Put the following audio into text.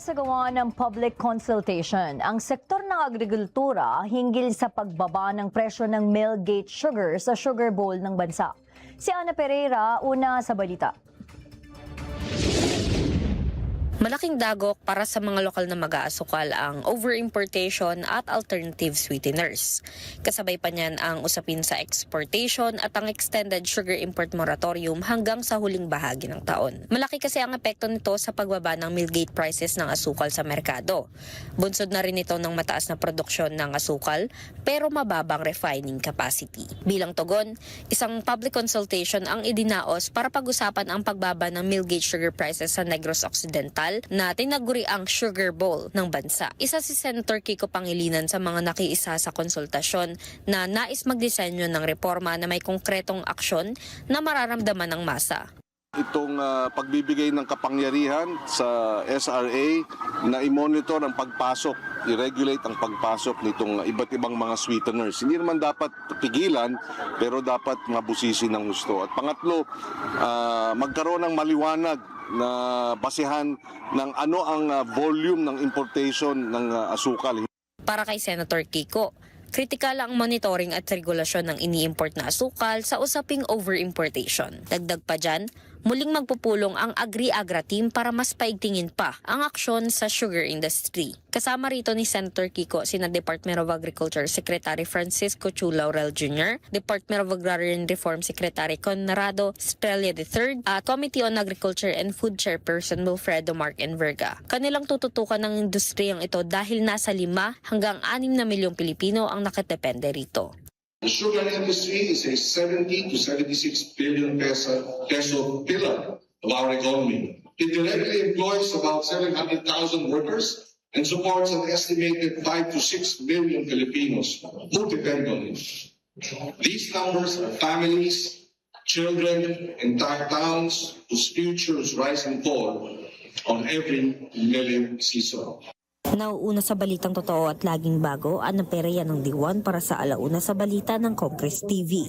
Nagsagawa ng public consultation ang sektor ng agrikultura hinggil sa pagbaba ng presyo ng millgate sugar sa sugar bowl ng bansa. Si Ana Pereira, una sa balita. Malaking dagok para sa mga lokal na mag-aasukal ang over-importation at alternative sweeteners. Kasabay pa niyan ang usapin sa exportation at ang extended sugar import moratorium hanggang sa huling bahagi ng taon. Malaki kasi ang epekto nito sa pagbaba ng millgate prices ng asukal sa merkado. Bunsod na rin ito ng mataas na produksyon ng asukal pero mababang refining capacity. Bilang tugon, isang public consultation ang idinaos para pag-usapan ang pagbaba ng millgate sugar prices sa Negros Occidental na tinaguri ang sugar bowl ng bansa. Isa si Senator Kiko Pangilinan sa mga nakiisa sa konsultasyon na nais magdisenyo ng reforma na may konkretong aksyon na mararamdaman ng masa. Itong pagbibigay ng kapangyarihan sa SRA na i-monitor ang pagpasok, i-regulate ang pagpasok nitong iba't ibang mga sweeteners. Hindi naman dapat pigilan, pero dapat mabusisi ng gusto. At pangatlo, magkaroon ng maliwanag na basehan ng ano ang volume ng importation ng asukal. Para kay Senator Kiko, kritikal ang monitoring at regulasyon ng ini-import na asukal sa usaping over-importation. Dagdag pa dyan, muling magpupulong ang Agri-Agra team para mas paigtingin pa ang aksyon sa sugar industry. Kasama rito ni Senator Kiko sina Department of Agriculture Secretary Francisco Chu Laurel Jr., Department of Agrarian Reform Secretary Conrado Estrella III at Committee on Agriculture and Food Chairperson Wilfredo Mark Enverga. Kanilang tututukan ng industriyang ito dahil nasa 5 hanggang 6 na milyong Pilipino ang nakadepende rito. The sugar industry is a 70 to 76 billion peso pillar of our economy. It directly employs about 700,000 workers and supports an estimated 5 to 6 million Filipinos who depend on it. These numbers are families, children, entire towns whose futures rise and fall on every milling season. Nauuna sa balitang totoo at laging bago, Ana Pereira ng D1 para sa Alauna sa Balita ng Congress TV.